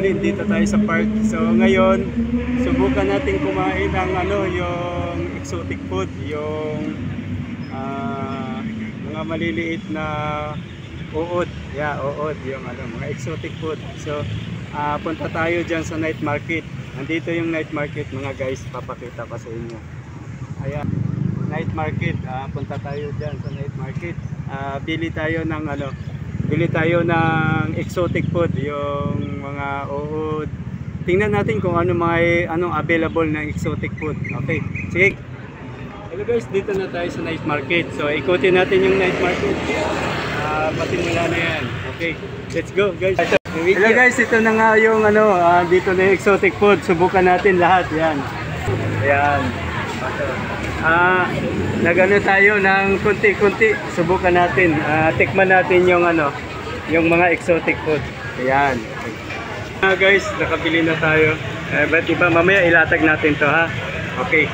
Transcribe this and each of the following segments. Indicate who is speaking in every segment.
Speaker 1: ulit dito tayo sa park. So ngayon, subukan natin kumain ng yung exotic food, yung mga maliliit na uod. Yeah, uod, yung mga exotic food. So punta tayo dyan sa night market. Nandito yung night market mga guys, papakita ko sa inyo. Ayan, night market. Punta tayo dyan sa night market. Bili tayo ng bili tayo ng exotic food, yung mga uod. Tingnan natin kung anong available na exotic food. Okay, sige. Hello guys, dito na tayo sa night market. So ikutin natin yung night market. Pasimula na yan. Okay, let's go guys. Hello guys, ito na nga yung dito na yung exotic food. Subukan natin lahat. Yan. Ayan. Nagano tayo ng kunti-kunti. Subukan natin. Tikman natin yung yung mga exotic food. Ayan. Guys, nakabili na tayo. But iba mamaya ilatag natin to, ha. Okay.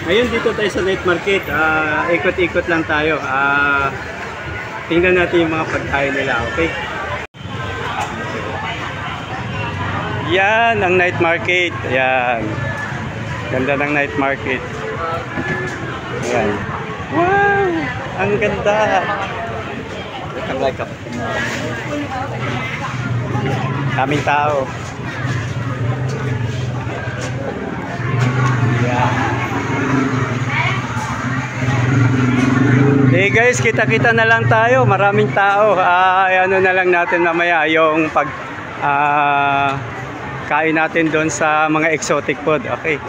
Speaker 1: Ngayon dito tayo sa night market. Ikot-ikot lang tayo. Tingnan natin yung mga pagkain nila. Okay. Yan ang night market. Yan. Ganda ng night market. Ayan. Wow! Ang ganda! Ang like up. Kaming tao. Ayan. Hey guys, kita-kita na lang tayo. Maraming tao. Ano na lang natin mamaya yung kain natin doon sa mga exotic food. Okay.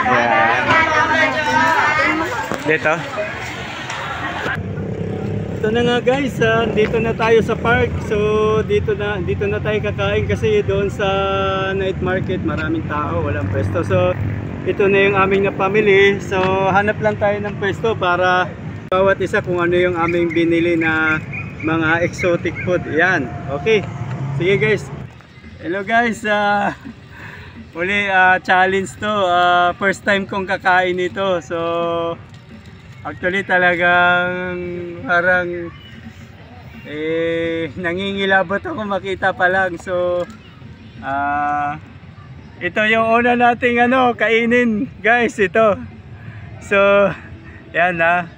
Speaker 1: Yeah. Dito. Ito na nga guys, dito na tayo sa park. So dito na tayo kakain kasi doon sa night market maraming tao, walang pwesto. So ito na yung aming napamili. So hanap lang tayo ng pwesto para bawat isa kung ano yung aming binili na mga exotic food. Yan. Okay. Sige guys. Hello guys. Uli challenge to. First time kong kakain ito. So actually talagang parang nangingilabot ako makita pa lang. So ito yung una nating kainin guys, ito. So yan na.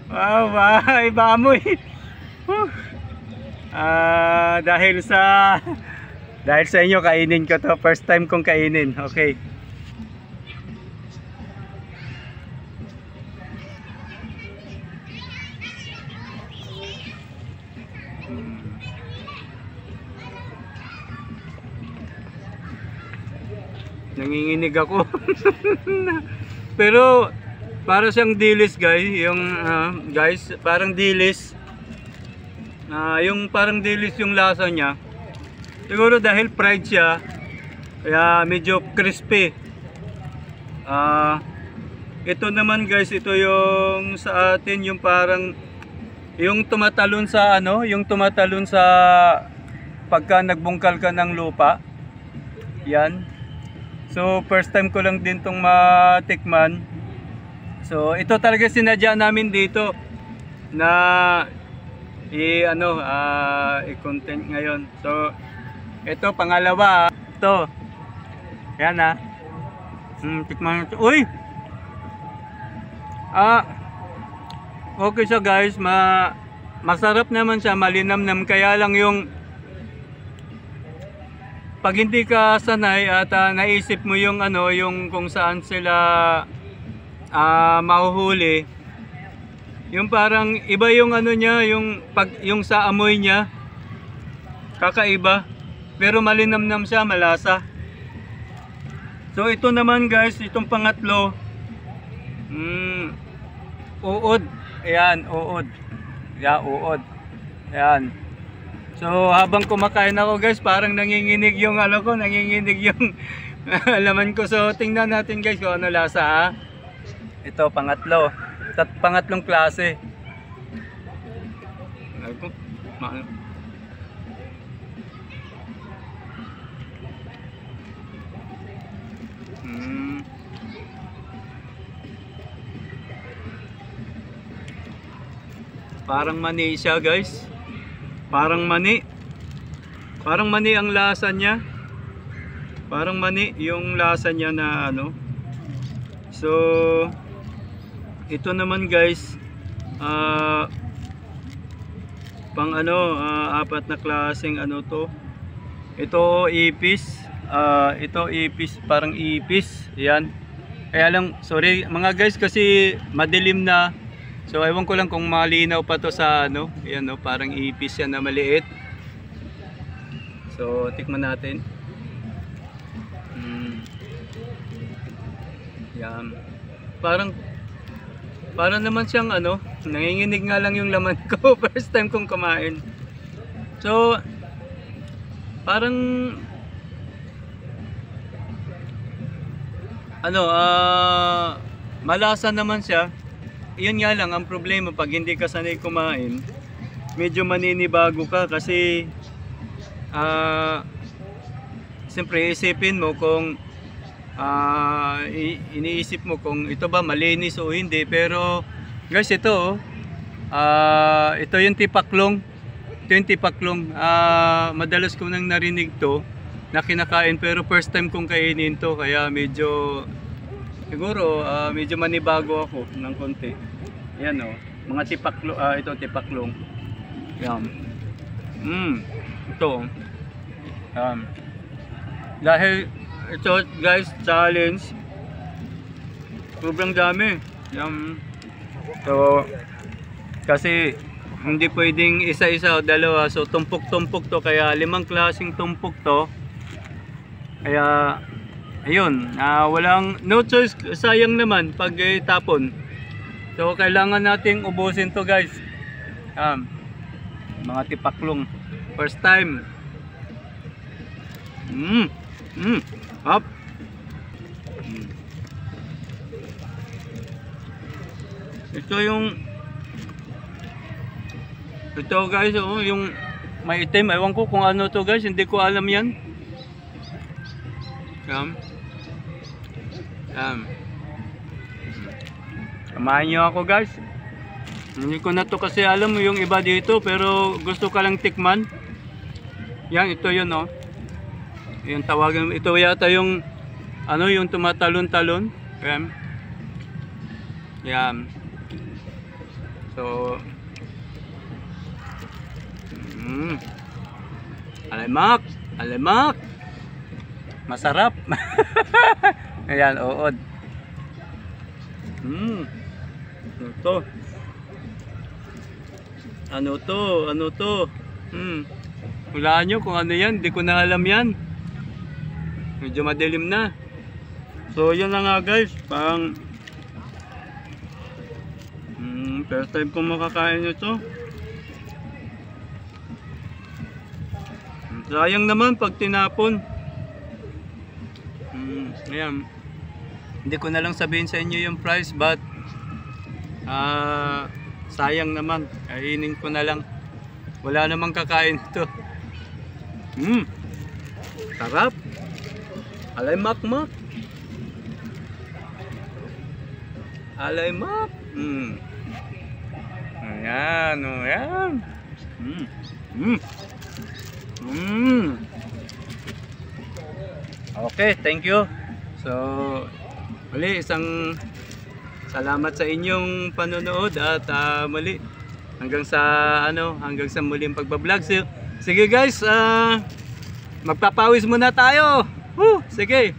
Speaker 1: Wow, iba amoy. Dahil sa inyo kainin ko to. First time kong kainin. Okay. Nanginginig ako. Pero para siyang dilis guys, guys, parang dilis. Yung parang dilis yung lasa niya. Siguro dahil fried siya, kaya medyo crispy. Ito naman guys, ito yung sa atin yung parang yung tumatalon sa yung tumatalon sa pagka nagbungkal ka ng lupa. Yan. So first time ko lang din tong matikman. So ito talaga sinadya namin dito na i-content ngayon. So ito pangalawa. Ito. Yan na. Tikman ito. Uy. Okay siya guys, masarap naman siya, malinamnam, kaya lang yung pag hindi ka sanay at naisip mo yung yung kung saan sila mahuhuli, yung parang iba yung niya, yung sa amoy niya kakaiba, pero malinamnam siya, malasa. So ito naman guys, itong pangatlo, uod. Ayan, uod. Yeah, uod. Ayan. So habang kumakain ako guys, parang nanginginig yung nanginginig yung laman ko. So tingnan natin guys kung ano lasa, ha. Ito pangatlo. Pangatlong klase. Parang mani siya guys. Parang mani. Parang mani ang lasa niya. Parang mani yung lasa niya na ano. So ito naman guys, pang ano, apat na klaseng ano to. Ito ipis, ito ipis, parang ipis. Yan. Kaya lang, sorry mga guys kasi madilim na. So ewan ko lang kung malinaw pa to sa ano. Yan no, parang ipis yan na maliit. So tikman natin. Yan. Parang naman siyang ano, nanginginig nga lang yung laman ko. First time kong kumain. So parang ano, malasa naman siya. Yun nga lang ang problema pag hindi ka sanay kumain, medyo maninibago ka kasi siyempre isipin mo kung iniisip mo kung ito ba malinis o hindi. Pero guys, ito ito yung tipaklong. Ito yung tipaklong. Madalas ko nang narinig to na kinakain pero first time kong kainin to, kaya medyo siguro medyo manibago ako ng konti. Yan o, mga tipaklong, ito tipaklong. Yan. Ito. Dahil ito guys, challenge. Sobrang dami. Yan. So kasi hindi pwedeng isa-isa o dalawa, so tumpok-tumpok to, kaya 5 klaseng tumpok to. Kaya ayun, walang no choice, sayang naman pag tapon. So kailangan nating ubusin to guys. Mga tipaklong first time. Up. Ito guys, yung may itim, ewan ko kung ano to guys, hindi ko alam yan. Samahan nyo ako guys. Hindi ko na to kasi alam mo yung iba dito, pero gusto ka lang tikman. Yan, ito yun oh. Yung tawagan, ito yata yung ano, yung tumatalon-talon. Yan. So Alimak, alimak. Masarap. Ayan, uod. Ito. Ano to? Ano to? Hulaan nyo kung ano yan. Hindi ko na alam yan. Medyo madilim na. So yan na nga guys. Pang first time kong makakain ito. Sayang naman pag tinapon. Ayan. Hindi ko na lang sabihin sa inyo yung price, but sayang naman. Kainin ko na lang. Wala namang kakain ito. Sarap. Alay-mak-mak. Alay-mak. Ayan, ayan. Okay, thank you. So, muli isang salamat sa inyong panonood at muli hanggang sa muling pagba-vlog. Sige guys, magpapawis muna tayo. Sige.